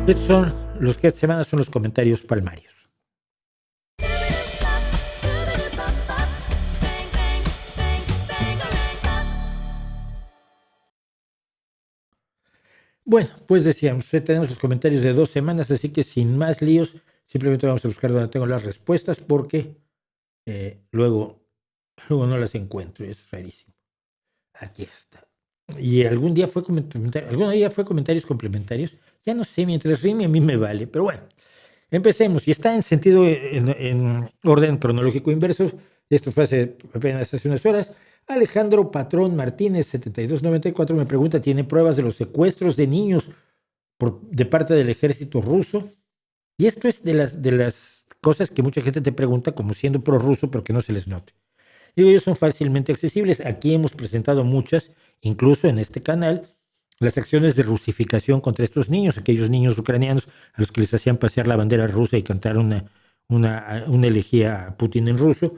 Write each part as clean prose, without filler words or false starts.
Estos son los que esta semana son los comentarios palmarios. Bueno, pues decíamos, tenemos los comentarios de 2 semanas, así que sin más líos, simplemente vamos a buscar donde tengo las respuestas porque luego no las encuentro, es rarísimo. Aquí está. Y algún día fue comentarios complementarios, ya no sé, mientras rime a mí me vale, pero bueno, empecemos. Y está en sentido, en orden cronológico inverso. Esto fue apenas hace unas horas. Alejandro Patrón Martínez, 7294, me pregunta, ¿tiene pruebas de los secuestros de niños de parte del ejército ruso? Y esto es de las cosas que mucha gente te pregunta como siendo prorruso, pero que no se les note. Digo, ellos son fácilmente accesibles. Aquí hemos presentado muchas, incluso en este canal, las acciones de rusificación contra estos niños, aquellos niños ucranianos a los que les hacían pasear la bandera rusa y cantar una elegía a Putin en ruso,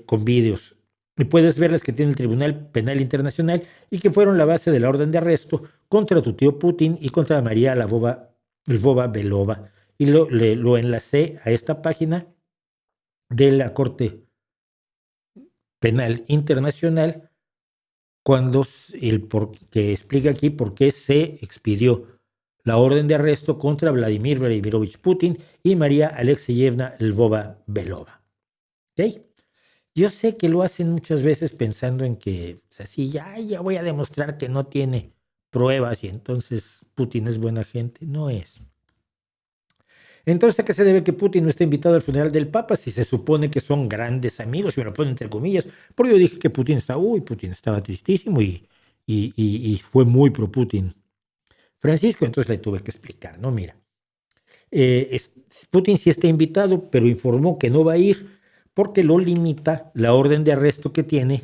con vídeos. Y puedes ver las que tiene el Tribunal Penal Internacional y que fueron la base de la orden de arresto contra tu tío Putin y contra María Lvova-Belova. Y lo enlacé a esta página de la Corte Penal Internacional que explica aquí por qué se expidió la orden de arresto contra Vladimir Vladimirovich Putin y María Alexeyevna Lvova-Belova. ¿Ok? Yo sé que lo hacen muchas veces pensando en que así ya voy a demostrar que no tiene pruebas y entonces Putin es buena gente. No es. Entonces, ¿a qué se debe que Putin no esté invitado al funeral del Papa si se supone que son grandes amigos? Y me lo ponen entre comillas. Porque yo dije que Putin estaba tristísimo y fue muy pro Putin. Francisco, entonces le tuve que explicar, ¿no? Mira, Putin sí está invitado, pero informó que no va a ir porque lo limita la orden de arresto que tiene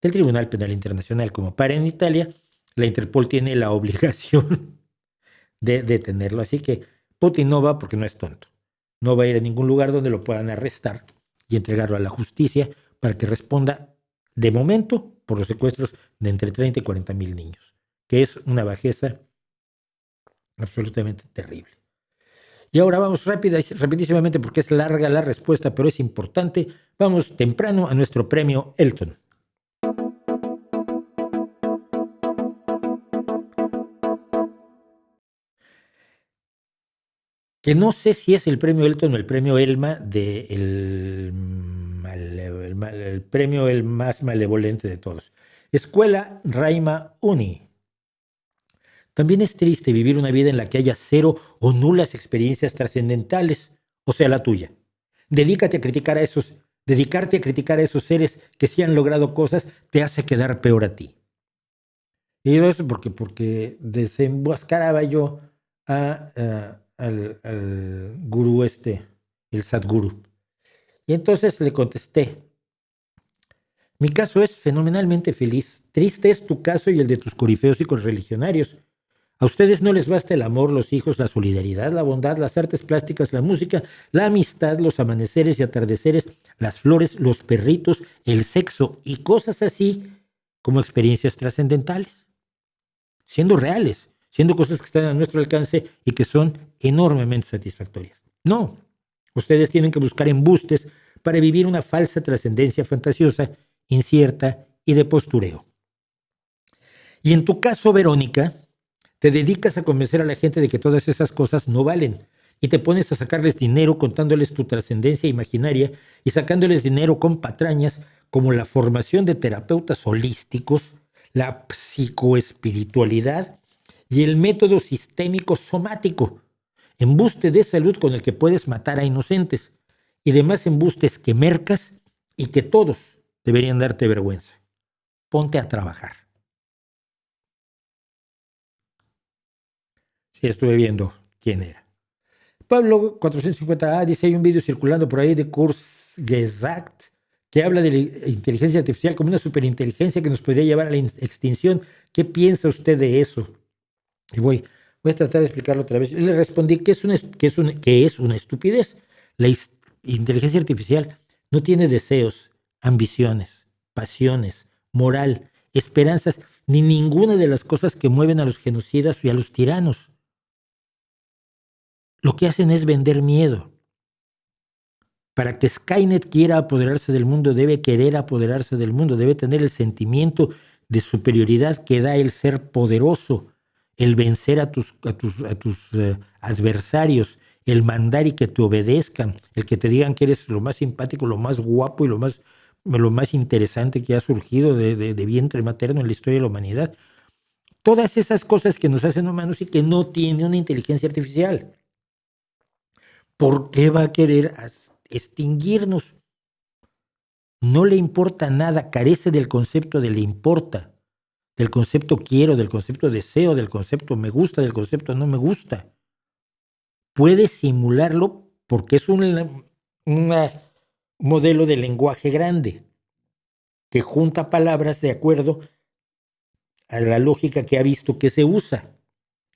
el Tribunal Penal Internacional. Como para en Italia, la Interpol tiene la obligación de detenerlo. Así que Putin no va porque no es tonto. No va a ir a ningún lugar donde lo puedan arrestar y entregarlo a la justicia para que responda de momento por los secuestros de entre 30 y 40 mil niños, que es una bajeza absolutamente terrible. Y ahora vamos rapidísimamente porque es larga la respuesta, pero es importante. Vamos temprano a nuestro premio Elton. Que no sé si es el premio Elton o el premio Elma el premio el más malevolente de todos. Escuela Raima Uni. También es triste vivir una vida en la que haya cero o nulas experiencias trascendentales, o sea, la tuya. Dedicarte a criticar a esos seres que sí han logrado cosas te hace quedar peor a ti. Y digo eso porque desenmascaraba yo al gurú el Sadhguru. Y entonces le contesté, mi caso es fenomenalmente feliz. Triste es tu caso y el de tus corifeos y correligionarios. A ustedes no les basta el amor, los hijos, la solidaridad, la bondad, las artes plásticas, la música, la amistad, los amaneceres y atardeceres, las flores, los perritos, el sexo y cosas así como experiencias trascendentales. Siendo reales, siendo cosas que están a nuestro alcance y que son enormemente satisfactorias. No, ustedes tienen que buscar embustes para vivir una falsa trascendencia fantasiosa, incierta y de postureo. Y en tu caso, Verónica, te dedicas a convencer a la gente de que todas esas cosas no valen y te pones a sacarles dinero contándoles tu trascendencia imaginaria y sacándoles dinero con patrañas como la formación de terapeutas holísticos, la psicoespiritualidad y el método sistémico somático, embuste de salud con el que puedes matar a inocentes y demás embustes que mercas y que todos deberían darte vergüenza. Ponte a trabajar. Sí, estuve viendo quién era. Pablo 450A dice, hay un vídeo circulando por ahí de Kurzgesagt que habla de la inteligencia artificial como una superinteligencia que nos podría llevar a la extinción. ¿Qué piensa usted de eso? Y voy a tratar de explicarlo otra vez. Le respondí que es una estupidez. La inteligencia artificial no tiene deseos, ambiciones, pasiones, moral, esperanzas, ni ninguna de las cosas que mueven a los genocidas y a los tiranos. lo que hacen es vender miedo. Para que Skynet quiera apoderarse del mundo, debe querer apoderarse del mundo, debe tener el sentimiento de superioridad que da el ser poderoso, el vencer a tus adversarios, el mandar y que te obedezcan, el que te digan que eres lo más simpático, lo más guapo y lo más interesante que ha surgido de vientre materno en la historia de la humanidad. Todas esas cosas que nos hacen humanos y que no tienen una inteligencia artificial. ¿Por qué va a querer extinguirnos? No le importa nada, carece del concepto de le importa, del concepto quiero, del concepto deseo, del concepto me gusta, del concepto no me gusta. Puede simularlo porque es un modelo de lenguaje grande que junta palabras de acuerdo a la lógica que ha visto que se usa,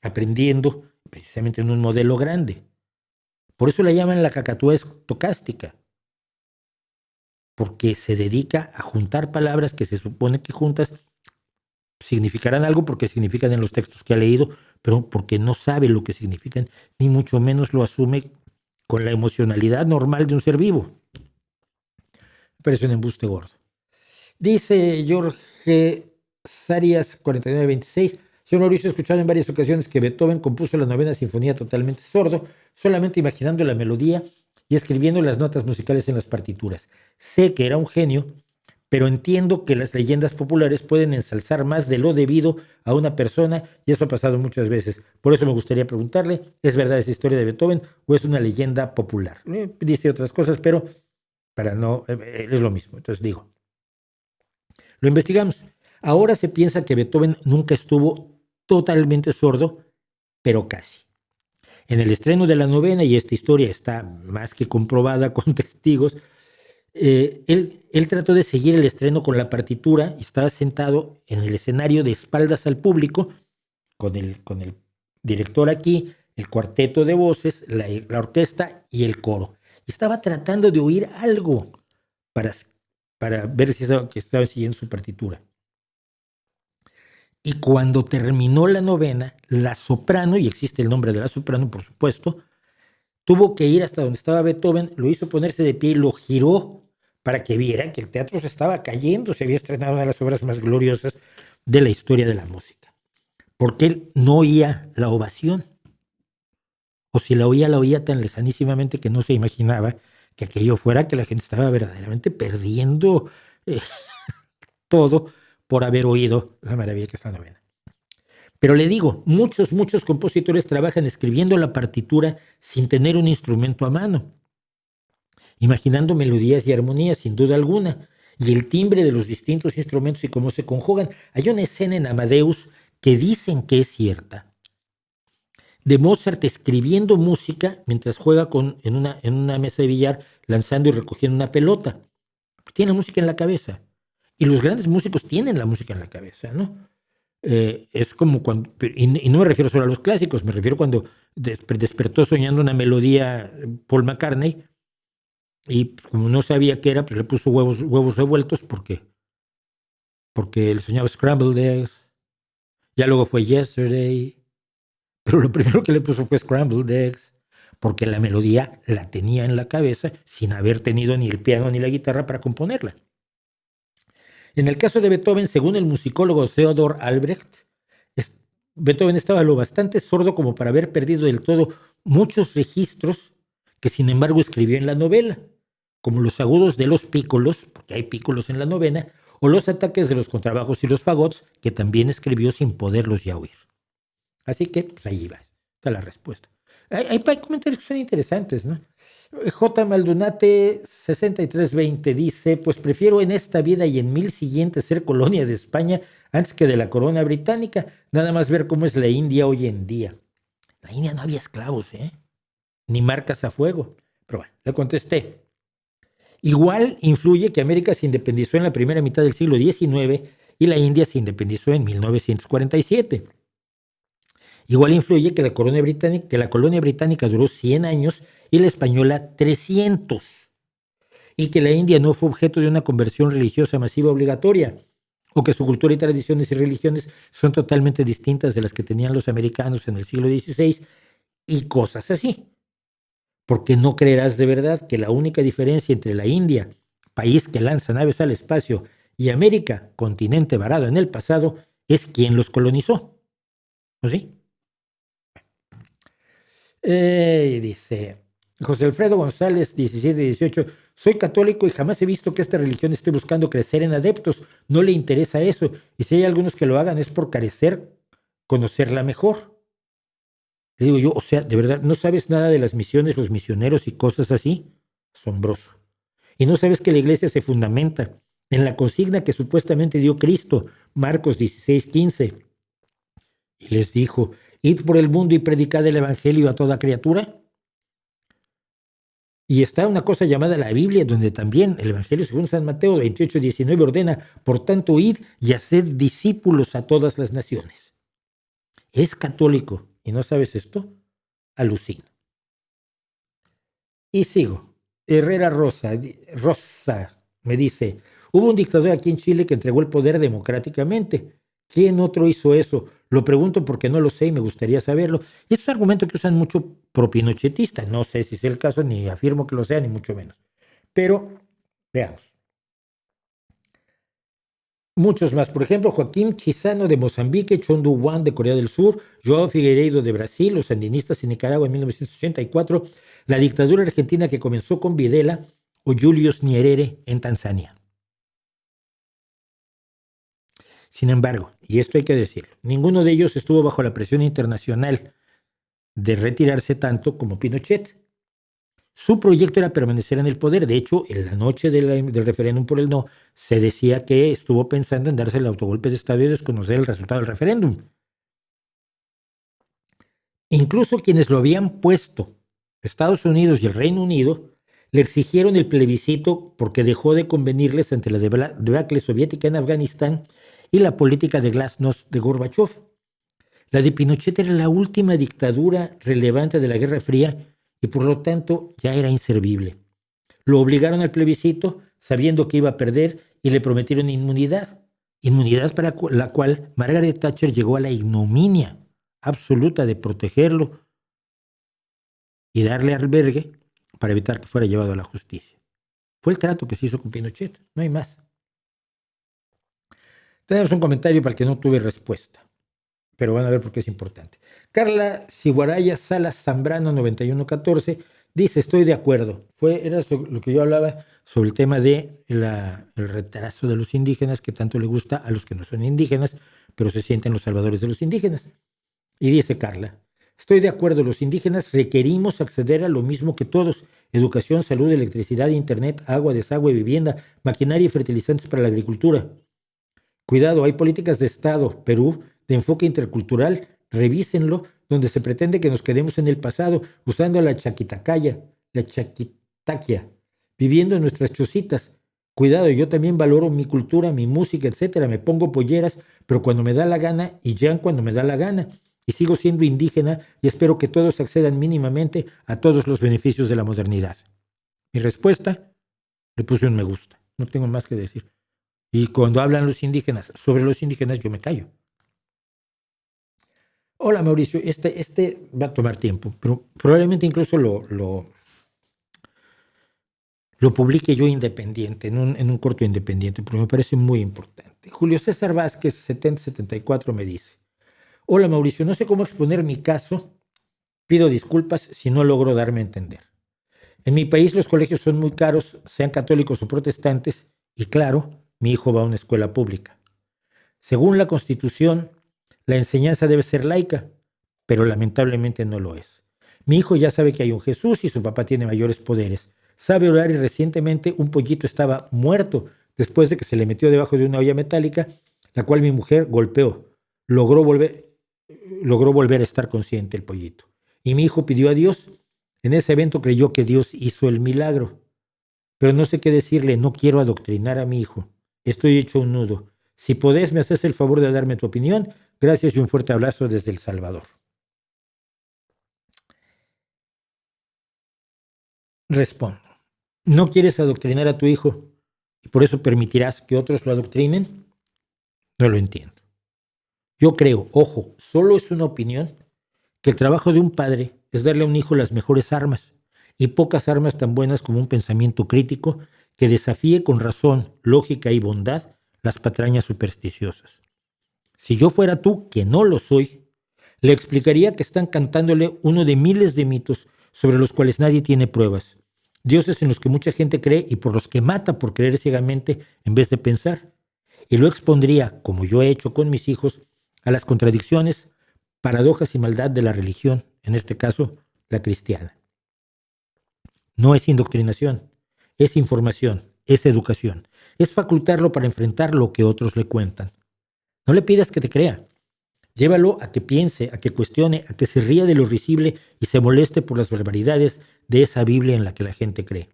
aprendiendo precisamente en un modelo grande. Por eso la llaman la cacatúa estocástica, porque se dedica a juntar palabras que se supone que juntas significarán algo porque significan en los textos que ha leído, pero porque no sabe lo que significan, ni mucho menos lo asume con la emocionalidad normal de un ser vivo. Me parece un embuste gordo. Dice Jorge Sarias 4926. Señor Mauricio, he escuchado en varias ocasiones que Beethoven compuso la novena sinfonía totalmente sordo, solamente imaginando la melodía y escribiendo las notas musicales en las partituras. Sé que era un genio, pero entiendo que las leyendas populares pueden ensalzar más de lo debido a una persona y eso ha pasado muchas veces. Por eso me gustaría preguntarle, ¿es verdad esa historia de Beethoven o es una leyenda popular? Dice otras cosas, pero para no, es lo mismo. Entonces digo, lo investigamos. Ahora se piensa que Beethoven nunca estuvo totalmente sordo, pero casi. En el estreno de la novena, y esta historia está más que comprobada con testigos, él trató de seguir el estreno con la partitura y estaba sentado en el escenario de espaldas al público, con el director aquí, el cuarteto de voces, la orquesta y el coro. Y estaba tratando de oír algo para ver si estaba siguiendo su partitura. Y cuando terminó la novena, la soprano, y existe el nombre de la soprano, por supuesto, tuvo que ir hasta donde estaba Beethoven, lo hizo ponerse de pie y lo giró para que viera que el teatro se estaba cayendo, se había estrenado una de las obras más gloriosas de la historia de la música. Porque él no oía la ovación. O si la oía tan lejanísimamente que no se imaginaba que aquello fuera que la gente estaba verdaderamente perdiendo todo por haber oído la maravilla que es la novena. Pero le digo, muchos compositores trabajan escribiendo la partitura sin tener un instrumento a mano, imaginando melodías y armonías sin duda alguna, y el timbre de los distintos instrumentos y cómo se conjugan. Hay una escena en Amadeus que dicen que es cierta, de Mozart escribiendo música mientras juega en una mesa de billar, lanzando y recogiendo una pelota. Tiene música en la cabeza. Y los grandes músicos tienen la música en la cabeza, ¿no? Es como cuando, y no me refiero solo a los clásicos, me refiero cuando despertó soñando una melodía Paul McCartney y como no sabía qué era, pues le puso huevos revueltos porque él soñaba Scrambled Eggs. Ya luego fue Yesterday, pero lo primero que le puso fue Scrambled Eggs, porque la melodía la tenía en la cabeza sin haber tenido ni el piano ni la guitarra para componerla. En el caso de Beethoven, según el musicólogo Theodor Albrecht, Beethoven estaba lo bastante sordo como para haber perdido del todo muchos registros que sin embargo escribió en la novela, como los agudos de los pícolos, porque hay pícolos en la novena, o los ataques de los contrabajos y los fagots, que también escribió sin poderlos ya oír. Así que, pues ahí va, está la respuesta. Hay comentarios que son interesantes, ¿no? J. Maldonate 6320 dice, pues prefiero en esta vida y en 1000 siguientes ser colonia de España antes que de la corona británica. Nada más ver cómo es la India hoy en día. La India no había esclavos, ni marcas a fuego. Pero bueno, le contesté. Igual influye que América se independizó en la primera mitad del siglo XIX y la India se independizó en 1947. Igual influye que la colonia británica duró 100 años y la española 300. Y que la India no fue objeto de una conversión religiosa masiva obligatoria. O que su cultura y tradiciones y religiones son totalmente distintas de las que tenían los americanos en el siglo XVI. y cosas así. Porque no creerás de verdad que la única diferencia entre la India, país que lanza naves al espacio, y América, continente varado en el pasado, es quién los colonizó. ¿O sí? Dice José Alfredo González, 17-18. Soy católico y jamás he visto que esta religión esté buscando crecer en adeptos. No le interesa eso. Y si hay algunos que lo hagan es por carecer, conocerla mejor. Le digo yo, o sea, de verdad, ¿no sabes nada de las misiones, los misioneros y cosas así? Asombroso. Y no sabes que la iglesia se fundamenta en la consigna que supuestamente dio Cristo, Marcos 16:15. Y les dijo, id por el mundo y predicad el evangelio a toda criatura. Y está una cosa llamada la Biblia, donde también el Evangelio según San Mateo 28:19 ordena, por tanto, id y haced discípulos a todas las naciones. ¿Es católico y no sabes esto? Alucina. Y sigo. Herrera Rosa me dice, hubo un dictador aquí en Chile que entregó el poder democráticamente. ¿Quién otro hizo eso? Lo pregunto porque no lo sé y me gustaría saberlo. Y es un argumento que usan mucho propinochetista. No sé si es el caso, ni afirmo que lo sea, ni mucho menos. Pero veamos. Muchos más. Por ejemplo, Joaquín Chissano de Mozambique, Chondu Juan de Corea del Sur, Joao Figueiredo de Brasil, los sandinistas en Nicaragua en 1984, la dictadura argentina que comenzó con Videla o Julius Nyerere en Tanzania. Sin embargo, y esto hay que decirlo, ninguno de ellos estuvo bajo la presión internacional de retirarse tanto como Pinochet. Su proyecto era permanecer en el poder. De hecho, en la noche del referéndum por el no, se decía que estuvo pensando en darse el autogolpe de Estado y desconocer el resultado del referéndum. Incluso quienes lo habían puesto, Estados Unidos y el Reino Unido, le exigieron el plebiscito porque dejó de convenirles ante la debacle soviética en Afganistán y la política de glasnost de Gorbachev. La de Pinochet era la última dictadura relevante de la Guerra Fría y por lo tanto ya era inservible. Lo obligaron al plebiscito sabiendo que iba a perder y le prometieron inmunidad. Inmunidad para la cual Margaret Thatcher llegó a la ignominia absoluta de protegerlo y darle albergue para evitar que fuera llevado a la justicia. Fue el trato que se hizo con Pinochet, no hay más. Tenemos un comentario para el que no tuve respuesta, pero van a ver por qué es importante. Carla Siguaraya Salas Zambrano 9114 dice, estoy de acuerdo. Era lo que yo hablaba sobre el tema de el retraso de los indígenas que tanto le gusta a los que no son indígenas, pero se sienten los salvadores de los indígenas. Y dice Carla, estoy de acuerdo, los indígenas requerimos acceder a lo mismo que todos, educación, salud, electricidad, internet, agua, desagüe, vivienda, maquinaria y fertilizantes para la agricultura. Cuidado, hay políticas de Estado, Perú, de enfoque intercultural, revísenlo, donde se pretende que nos quedemos en el pasado, usando la chaquitaquia, viviendo en nuestras chocitas. Cuidado, yo también valoro mi cultura, mi música, etcétera. Me pongo polleras, pero cuando me da la gana y ya cuando me da la gana. Y sigo siendo indígena y espero que todos accedan mínimamente a todos los beneficios de la modernidad. Mi respuesta, le puse un me gusta. No tengo más que decir. Y cuando hablan los indígenas sobre los indígenas, yo me callo. Hola Mauricio, este va a tomar tiempo, pero probablemente incluso lo publique yo independiente, en un corto independiente, porque me parece muy importante. Julio César Vázquez, 7074, me dice, hola Mauricio, no sé cómo exponer mi caso, pido disculpas si no logro darme a entender. En mi país los colegios son muy caros, sean católicos o protestantes, y claro, mi hijo va a una escuela pública. Según la Constitución, la enseñanza debe ser laica, pero lamentablemente no lo es. Mi hijo ya sabe que hay un Jesús y su papá tiene mayores poderes. Sabe orar y recientemente un pollito estaba muerto después de que se le metió debajo de una olla metálica, la cual mi mujer golpeó. Logró volver a estar consciente el pollito. Y mi hijo pidió a Dios. En ese evento creyó que Dios hizo el milagro. Pero no sé qué decirle, no quiero adoctrinar a mi hijo. Estoy hecho un nudo. Si podés, me haces el favor de darme tu opinión. Gracias y un fuerte abrazo desde El Salvador. Respondo. ¿No quieres adoctrinar a tu hijo y por eso permitirás que otros lo adoctrinen? No lo entiendo. Yo creo, ojo, solo es una opinión, que el trabajo de un padre es darle a un hijo las mejores armas, y pocas armas tan buenas como un pensamiento crítico que desafíe con razón, lógica y bondad las patrañas supersticiosas. Si yo fuera tú, que no lo soy, le explicaría que están cantándole uno de miles de mitos sobre los cuales nadie tiene pruebas. Dioses en los que mucha gente cree y por los que mata por creer ciegamente en vez de pensar. Y lo expondría, como yo he hecho con mis hijos, a las contradicciones, paradojas y maldad de la religión, en este caso, la cristiana. No es indoctrinación, es información, es educación, es facultarlo para enfrentar lo que otros le cuentan. No le pidas que te crea. Llévalo a que piense, a que cuestione, a que se ría de lo risible y se moleste por las barbaridades de esa Biblia en la que la gente cree.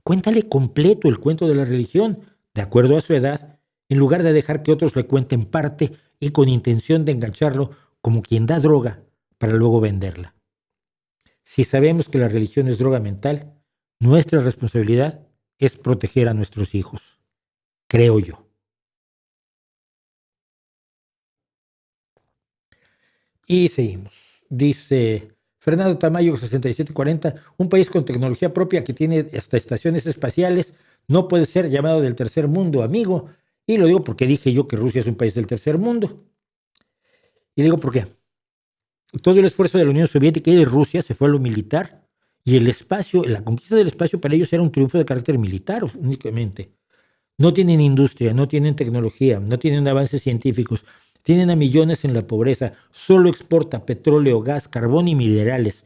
Cuéntale completo el cuento de la religión, de acuerdo a su edad, en lugar de dejar que otros le cuenten parte y con intención de engancharlo como quien da droga para luego venderla. Si sabemos que la religión es droga mental, nuestra responsabilidad es proteger a nuestros hijos, creo yo. Y seguimos. Dice Fernando Tamayo, 6740, un país con tecnología propia que tiene hasta estaciones espaciales no puede ser llamado del tercer mundo, amigo. Y lo digo porque dije yo que Rusia es un país del tercer mundo. Y digo por qué. Todo el esfuerzo de la Unión Soviética y de Rusia se fue a lo militar y el espacio, la conquista del espacio para ellos era un triunfo de carácter militar únicamente. No tienen industria, no tienen tecnología, no tienen avances científicos, tienen a millones en la pobreza, solo exporta petróleo, gas, carbón y minerales.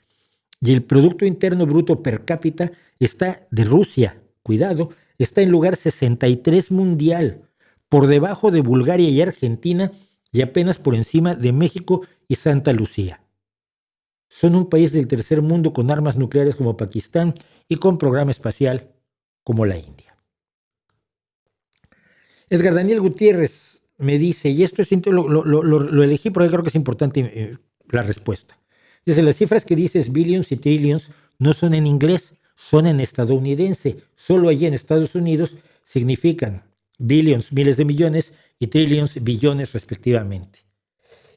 Y el Producto Interno Bruto per cápita está de Rusia, cuidado, está en lugar 63 mundial, por debajo de Bulgaria y Argentina y apenas por encima de México y Santa Lucía. Son un país del tercer mundo con armas nucleares como Pakistán y con programa espacial como la India. Edgar Daniel Gutiérrez me dice, y esto es, lo elegí porque creo que es importante la respuesta. Dice, las cifras que dices billions y trillions no son en inglés, son en estadounidense. Solo allí en Estados Unidos significan billions, miles de millones, y trillions, billones respectivamente.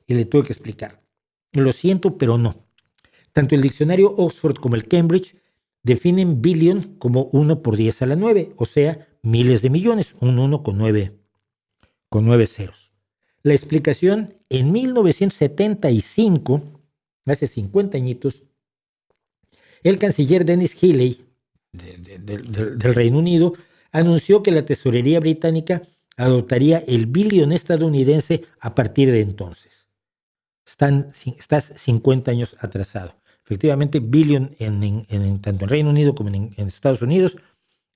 Y le tuve que explicar. Lo siento, pero no. Tanto el diccionario Oxford como el Cambridge definen billion como 1 por 10 a la 9, o sea, miles de millones, un 1 con 9 ceros. La explicación, en 1975, hace 50 añitos, el canciller Dennis Healey del Reino Unido anunció que la tesorería británica adoptaría el billion estadounidense a partir de entonces. Estás 50 años atrasado. Efectivamente, billion tanto en Reino Unido como en Estados Unidos,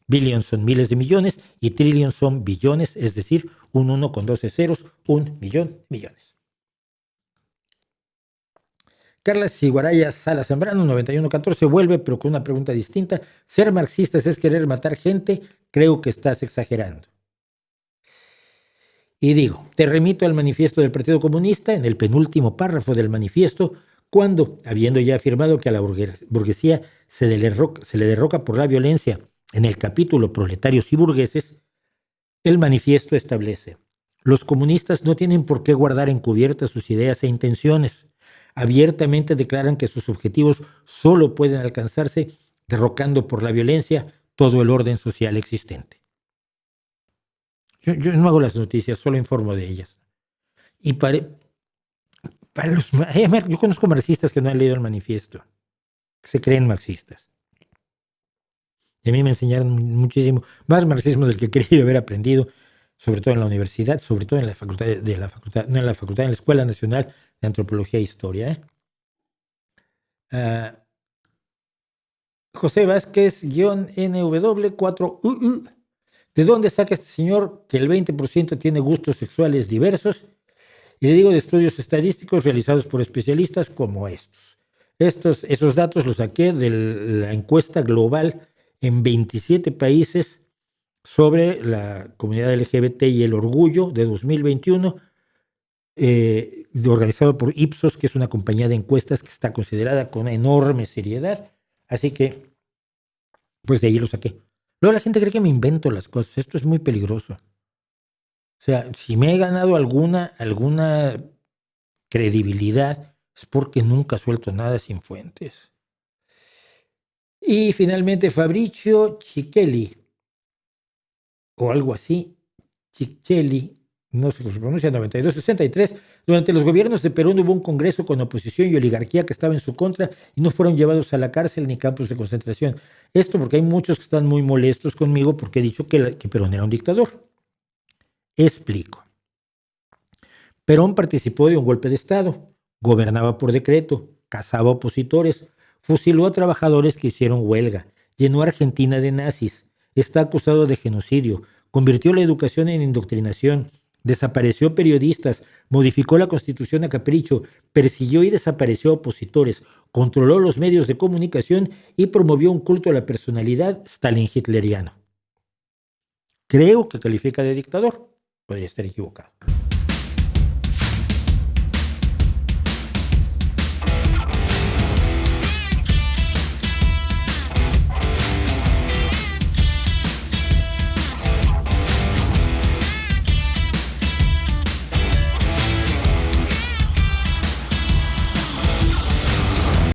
billion son miles de millones y trillion son billones, es decir, un 1 con 12 ceros, 1.000.000 millones. Carla Siguaraya Sala Zambrano, 9114, vuelve, pero con una pregunta distinta. ¿Ser marxistas es querer matar gente? Creo que estás exagerando. Y digo, te remito al manifiesto del Partido Comunista, en el penúltimo párrafo del manifiesto, cuando, habiendo ya afirmado que a la burguesía se le derroca por la violencia en el capítulo Proletarios y Burgueses, el manifiesto establece: los comunistas no tienen por qué guardar encubiertas sus ideas e intenciones. Abiertamente declaran que sus objetivos solo pueden alcanzarse derrocando por la violencia todo el orden social existente. Yo no hago las noticias, solo informo de ellas. Y yo conozco marxistas que no han leído el manifiesto, que se creen marxistas. Y a mí me enseñaron muchísimo, más marxismo del que quería haber aprendido, sobre todo en la universidad, sobre todo en la facultad, en la Escuela Nacional de Antropología e Historia. José Vázquez, NW4UU. ¿De dónde saca este señor que el 20% tiene gustos sexuales diversos? Y le digo, de estudios estadísticos realizados por especialistas como estos. Esos datos los saqué de la encuesta global en 27 países sobre la comunidad LGBT y el orgullo de 2021, organizado por Ipsos, que es una compañía de encuestas que está considerada con enorme seriedad. Así que, pues de ahí lo saqué. Luego la gente cree que me invento las cosas. Esto es muy peligroso. O sea, si me he ganado alguna credibilidad, Es porque nunca suelto nada sin fuentes. Y finalmente Fabricio Cichelli, o algo así, Cichelli, no sé cómo se pronuncia, 92-63. Durante los gobiernos de Perón hubo un congreso con oposición y oligarquía que estaba en su contra y no fueron llevados a la cárcel ni campos de concentración. Esto porque hay muchos que están muy molestos conmigo porque he dicho que Perón era un dictador. Explico. Perón participó de un golpe de Estado, gobernaba por decreto, cazaba opositores, fusiló a trabajadores que hicieron huelga, llenó a Argentina de nazis, está acusado de genocidio, convirtió la educación en indoctrinación, desapareció periodistas, modificó la Constitución a capricho, persiguió y desapareció a opositores, controló los medios de comunicación y promovió un culto a la personalidad stalin-hitleriano. Creo que califica de dictador, podría estar equivocado.